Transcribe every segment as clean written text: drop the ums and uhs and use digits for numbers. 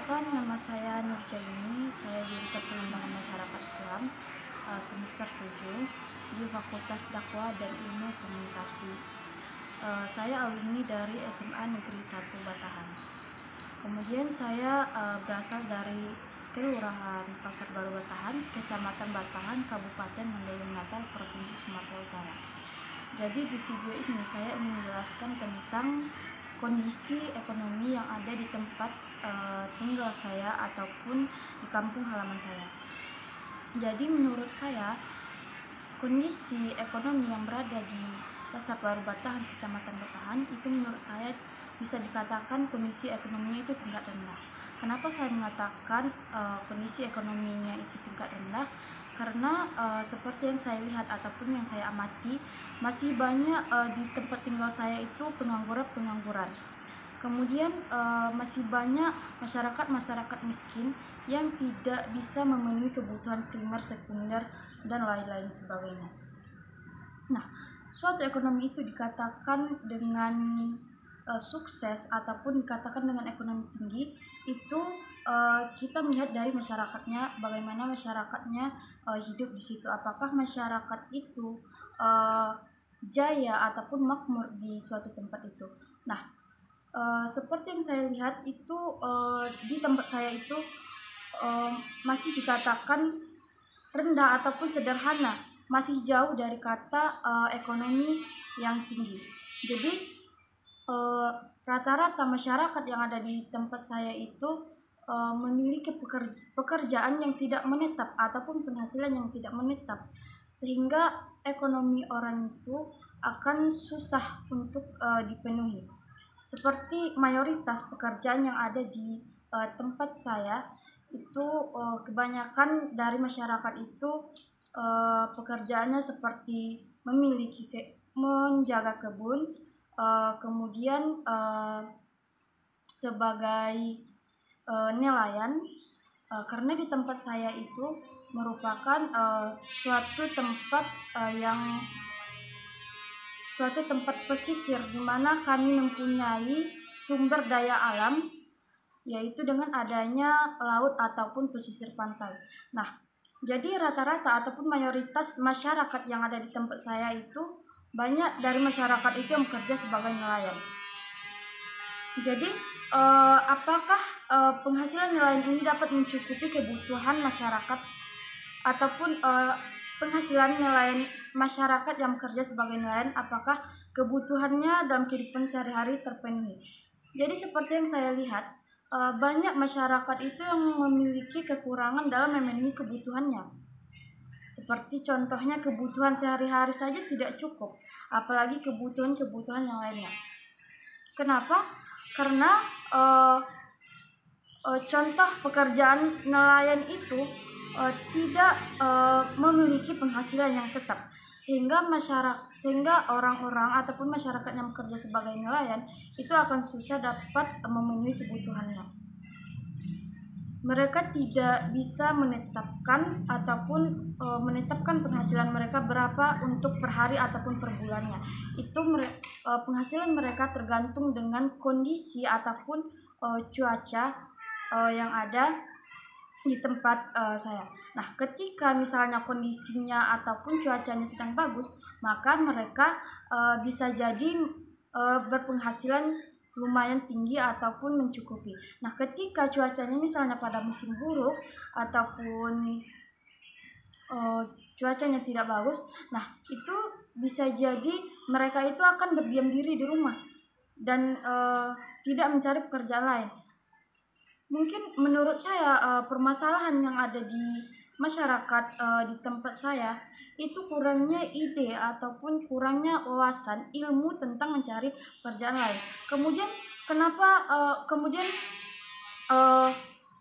Perkenalkan, nama saya Nurjaini. Saya jurusan Pengembangan Masyarakat Islam semester 7 di Fakultas Dakwah dan Ilmu Komunikasi. Saya alumni dari SMA Negeri 1 Batahan. Kemudian saya berasal dari Kelurahan Pasar Baru Batahan, Kecamatan Batahan, Kabupaten Mandailing Natal, Provinsi Sumatera Utara. Jadi di video ini saya ingin menjelaskan tentang kondisi ekonomi yang ada di tempat tinggal saya ataupun di kampung halaman saya. Jadi menurut saya kondisi ekonomi yang berada di Pasar Baru Batahan, Kecamatan Batahan itu menurut saya bisa dikatakan kondisi ekonominya itu tingkat rendah. Kenapa saya mengatakan kondisi ekonominya itu tingkat rendah? Karena seperti yang saya lihat ataupun yang saya amati, masih banyak di tempat tinggal saya itu pengangguran. Kemudian masih banyak masyarakat miskin yang tidak bisa memenuhi kebutuhan primer, sekunder, dan lain-lain sebagainya. Nah, suatu ekonomi itu dikatakan dengan sukses ataupun dikatakan dengan ekonomi tinggi itu kita melihat dari masyarakatnya, bagaimana masyarakatnya hidup di situ. Apakah masyarakat itu jaya ataupun makmur di suatu tempat itu. Nah, seperti yang saya lihat itu di tempat saya itu masih dikatakan rendah ataupun sederhana, masih jauh dari kata ekonomi yang tinggi. Jadi rata-rata masyarakat yang ada di tempat saya itu memiliki pekerjaan yang tidak menetap ataupun penghasilan yang tidak menetap, sehingga ekonomi orang itu akan susah untuk dipenuhi. Seperti mayoritas pekerjaan yang ada di tempat saya itu kebanyakan dari masyarakat itu pekerjaannya seperti menjaga kebun, kemudian sebagai nelayan, karena di tempat saya itu merupakan suatu tempat pesisir di mana kami mempunyai sumber daya alam, yaitu dengan adanya laut ataupun pesisir pantai. Nah, jadi rata-rata ataupun mayoritas masyarakat yang ada di tempat saya itu banyak dari masyarakat itu yang bekerja sebagai nelayan. Jadi apakah penghasilan nelayan ini dapat mencukupi kebutuhan masyarakat ataupun penghasilan nelayan masyarakat yang bekerja sebagai nelayan, apakah kebutuhannya dalam kehidupan sehari-hari terpenuhi? Jadi seperti yang saya lihat, banyak masyarakat itu yang memiliki kekurangan dalam memenuhi kebutuhannya. Seperti contohnya kebutuhan sehari-hari saja tidak cukup, apalagi kebutuhan yang lainnya. Kenapa? Karena contoh pekerjaan nelayan itu tidak memiliki penghasilan yang tetap, sehingga orang-orang ataupun masyarakat yang bekerja sebagai nelayan itu akan susah dapat memenuhi kebutuhannya. Mereka tidak bisa menetapkan penghasilan mereka berapa untuk per hari ataupun per bulannya. Itu penghasilan mereka tergantung dengan kondisi ataupun cuaca yang ada di tempat saya. Nah, ketika misalnya kondisinya ataupun cuacanya sedang bagus, maka mereka bisa jadi berpenghasilan lumayan tinggi ataupun mencukupi. Nah, ketika cuacanya misalnya pada musim buruk ataupun cuacanya tidak bagus, nah itu bisa jadi mereka itu akan berdiam diri di rumah dan tidak mencari pekerjaan lain. Mungkin menurut saya permasalahan yang ada di masyarakat di tempat saya itu kurangnya ide ataupun kurangnya wawasan ilmu tentang mencari pekerjaan lain. Kemudian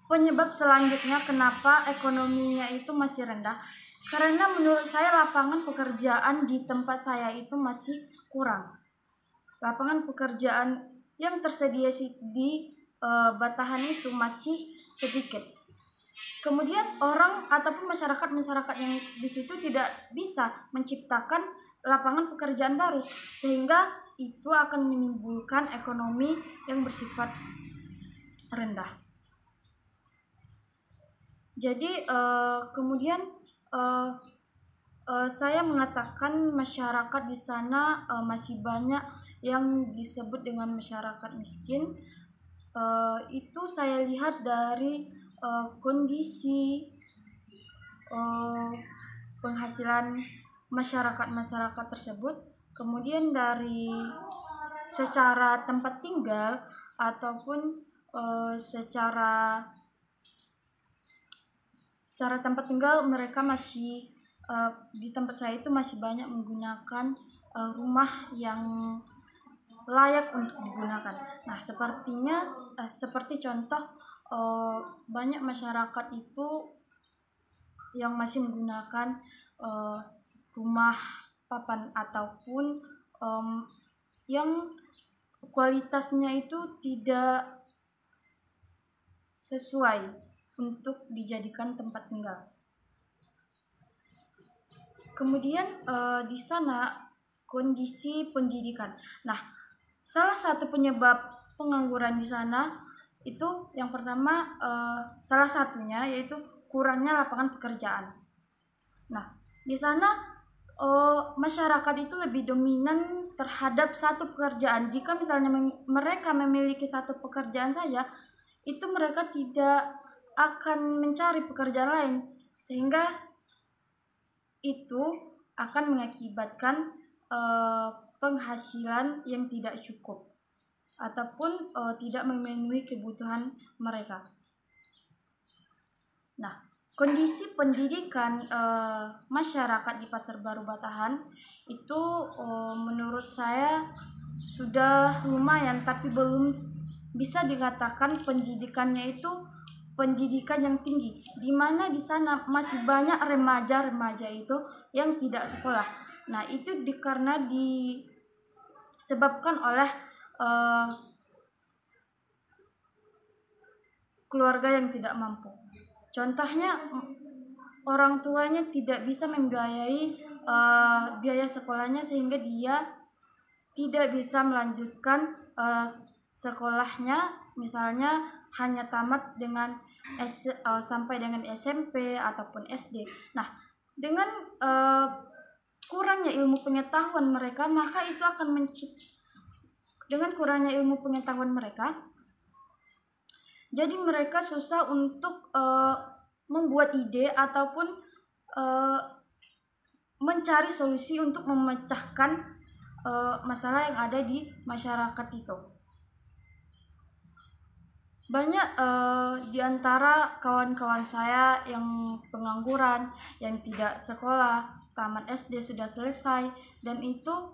penyebab selanjutnya kenapa ekonominya itu masih rendah, karena menurut saya lapangan pekerjaan di tempat saya itu masih kurang. Lapangan pekerjaan yang tersedia di Batahan itu masih sedikit. Kemudian orang ataupun masyarakat yang di situ tidak bisa menciptakan lapangan pekerjaan baru, sehingga itu akan menimbulkan ekonomi yang bersifat rendah. Jadi kemudian saya mengatakan masyarakat di sana masih banyak yang disebut dengan masyarakat miskin. Itu saya lihat dari kondisi penghasilan masyarakat tersebut, kemudian dari secara tempat tinggal ataupun secara tempat tinggal mereka masih di tempat saya itu masih banyak menggunakan rumah yang layak untuk digunakan. Nah, seperti contoh banyak masyarakat itu yang masih menggunakan rumah papan ataupun yang kualitasnya itu tidak sesuai untuk dijadikan tempat tinggal. Kemudian di sana kondisi pendidikan. Nah, salah satu penyebab pengangguran di sana itu yang pertama salah satunya yaitu kurangnya lapangan pekerjaan. Nah, di sana masyarakat itu lebih dominan terhadap satu pekerjaan. Jika misalnya mereka memiliki satu pekerjaan saja, itu mereka tidak akan mencari pekerjaan lain, sehingga itu akan mengakibatkan penghasilan yang tidak cukup ataupun tidak memenuhi kebutuhan mereka. Nah, kondisi pendidikan masyarakat di Pasar Baru Batahan itu menurut saya sudah lumayan, tapi belum bisa dikatakan pendidikannya itu pendidikan yang tinggi, di mana di sana masih banyak remaja itu yang tidak sekolah. Nah, itu karena disebabkan oleh keluarga yang tidak mampu. Contohnya, orang tuanya tidak bisa membiayai biaya sekolahnya, sehingga dia tidak bisa melanjutkan sekolahnya, misalnya hanya tamat dengan sampai dengan SMP ataupun SD. Nah, dengan kurangnya ilmu pengetahuan mereka, maka itu akan dengan kurangnya ilmu pengetahuan mereka, jadi mereka susah untuk membuat ide ataupun mencari solusi untuk memecahkan masalah yang ada di masyarakat itu. Banyak di antara kawan-kawan saya yang pengangguran, yang tidak sekolah, tamat SD sudah selesai, dan itu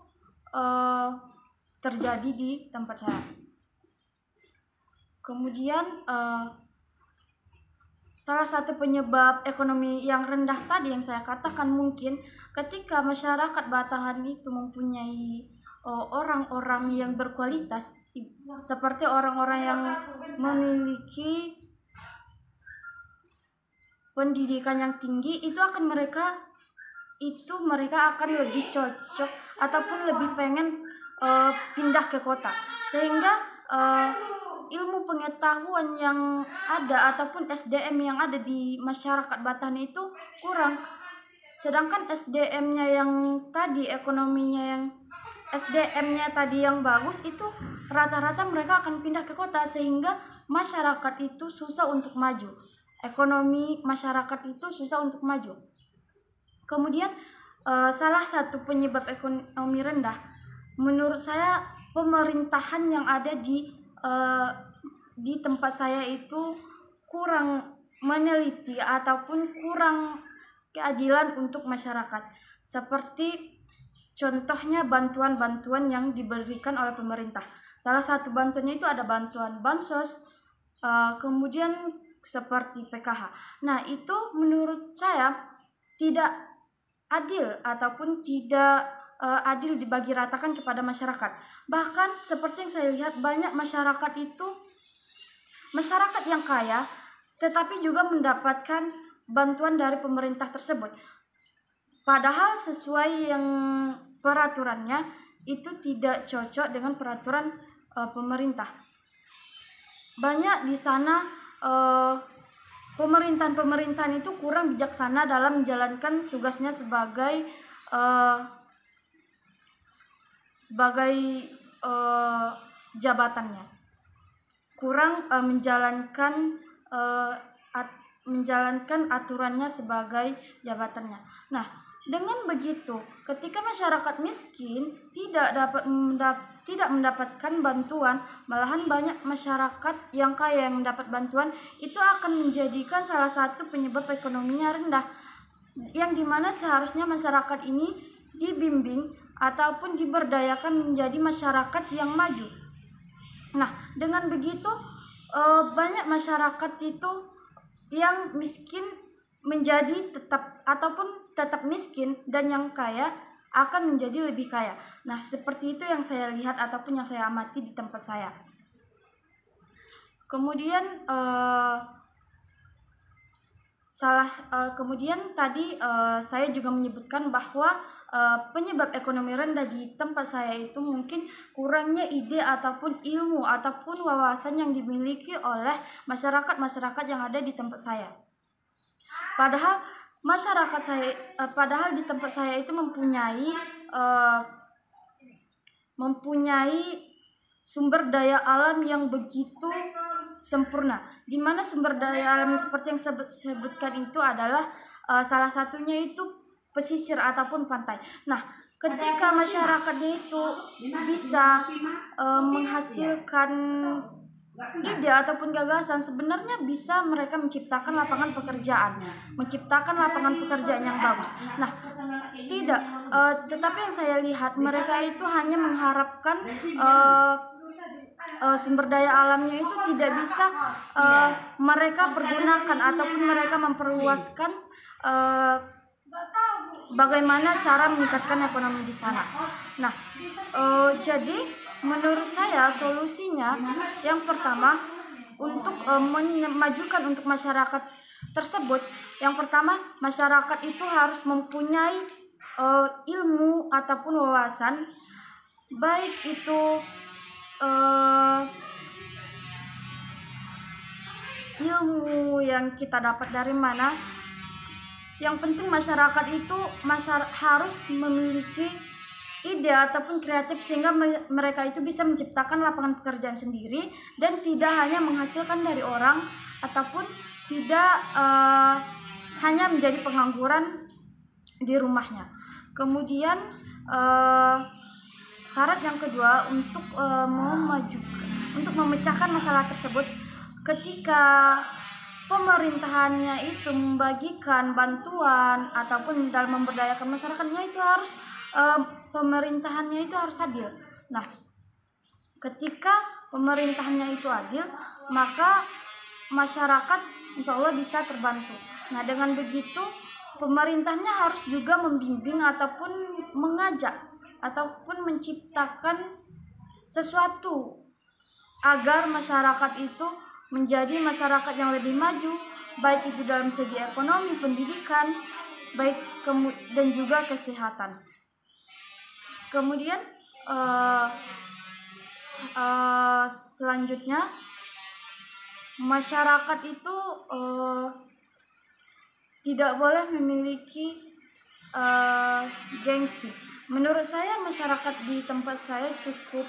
terjadi di tempat saya. Kemudian salah satu penyebab ekonomi yang rendah tadi yang saya katakan, mungkin ketika masyarakat Batahan itu mempunyai orang-orang yang berkualitas, seperti orang-orang yang memiliki pendidikan yang tinggi, itu mereka akan lebih cocok ataupun lebih pengen pindah ke kota, sehingga ilmu pengetahuan yang ada ataupun SDM yang ada di masyarakat Batahan itu kurang. Sedangkan SDM-nya yang tadi, ekonominya yang SDM-nya tadi yang bagus, itu rata-rata mereka akan pindah ke kota, sehingga masyarakat itu susah untuk maju. Ekonomi masyarakat itu susah untuk maju. Kemudian salah satu penyebab ekonomi rendah, menurut saya pemerintahan yang ada di tempat saya itu kurang meneliti ataupun kurang keadilan untuk masyarakat. Seperti contohnya bantuan-bantuan yang diberikan oleh pemerintah. Salah satu bantuannya itu ada bantuan bansos, kemudian seperti PKH. Nah, itu menurut saya tidak adil ataupun tidak adil dibagi ratakan kepada masyarakat. Bahkan seperti yang saya lihat, banyak masyarakat itu masyarakat yang kaya tetapi juga mendapatkan bantuan dari pemerintah tersebut, padahal sesuai yang peraturannya itu tidak cocok dengan peraturan pemerintah. Banyak di sana pemerintahan itu kurang bijaksana dalam menjalankan tugasnya sebagai jabatannya, kurang menjalankan aturannya sebagai jabatannya. Nah, dengan begitu, ketika masyarakat miskin tidak mendapatkan bantuan, malahan banyak masyarakat yang kaya yang mendapat bantuan, itu akan menjadikan salah satu penyebab ekonominya rendah, yang dimana seharusnya masyarakat ini dibimbing ataupun diberdayakan menjadi masyarakat yang maju. Nah, dengan begitu banyak masyarakat itu yang miskin menjadi tetap miskin, dan yang kaya akan menjadi lebih kaya. Nah, seperti itu yang saya lihat ataupun yang saya amati di tempat saya. Kemudian tadi saya juga menyebutkan bahwa penyebab ekonomi rendah di tempat saya itu mungkin kurangnya ide ataupun ilmu ataupun wawasan yang dimiliki oleh masyarakat yang ada di tempat saya. Padahal di tempat saya itu mempunyai sumber daya alam yang begitu sempurna, di mana sumber daya alam seperti yang saya sebutkan itu adalah salah satunya itu pesisir ataupun pantai. Nah, ketika masyarakatnya itu bisa menghasilkan ide ataupun gagasan, sebenarnya bisa mereka menciptakan lapangan pekerjaan yang bagus. Nah, tetapi yang saya lihat mereka itu hanya mengharapkan sumber daya alamnya itu tidak bisa mereka pergunakan ataupun mereka memperluaskan bagaimana cara meningkatkan ekonomi di sana. Nah, jadi menurut saya solusinya yang pertama untuk memajukan untuk masyarakat tersebut, yang pertama masyarakat itu harus mempunyai ilmu ataupun wawasan, baik itu ilmu yang kita dapat dari mana. Yang penting masyarakat itu harus memiliki ide ataupun kreatif sehingga mereka itu bisa menciptakan lapangan pekerjaan sendiri dan tidak hanya menghasilkan dari orang ataupun tidak hanya menjadi pengangguran di rumahnya. Kemudian syarat yang kedua untuk memecahkan masalah tersebut, ketika pemerintahannya itu membagikan bantuan ataupun dalam memberdayakan masyarakatnya, itu harus pemerintahannya itu harus adil. Nah, ketika pemerintahannya itu adil, maka masyarakat insya Allah bisa terbantu. Nah, dengan begitu pemerintahnya harus juga membimbing ataupun mengajak ataupun menciptakan sesuatu agar masyarakat itu menjadi masyarakat yang lebih maju, baik itu dalam segi ekonomi, pendidikan, dan juga kesehatan. Kemudian selanjutnya masyarakat itu tidak boleh memiliki gengsi. Menurut saya masyarakat di tempat saya cukup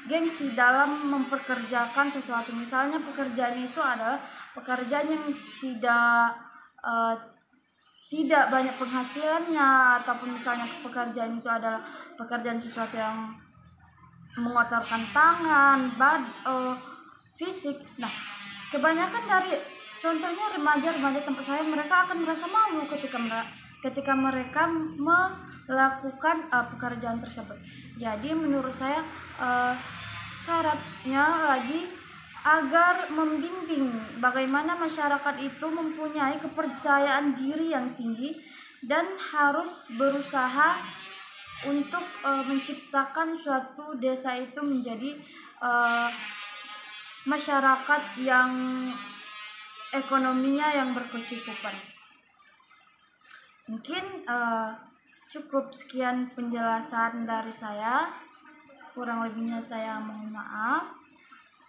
gengsi dalam mempekerjakan sesuatu. Misalnya pekerjaan itu adalah pekerjaan yang tidak banyak penghasilannya, ataupun misalnya pekerjaan itu adalah pekerjaan sesuatu yang mengotorkan tangan, fisik. Nah, kebanyakan dari contohnya remaja tempat saya, mereka akan merasa malu ketika mereka melakukan pekerjaan tersebut. Jadi menurut saya syaratnya lagi agar membimbing bagaimana masyarakat itu mempunyai kepercayaan diri yang tinggi dan harus berusaha untuk menciptakan suatu desa itu menjadi masyarakat yang ekonominya yang berkecukupan. Mungkin cukup sekian penjelasan dari saya. Kurang lebihnya saya mohon maaf.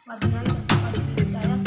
Wabillahi taufiq wal hidayah.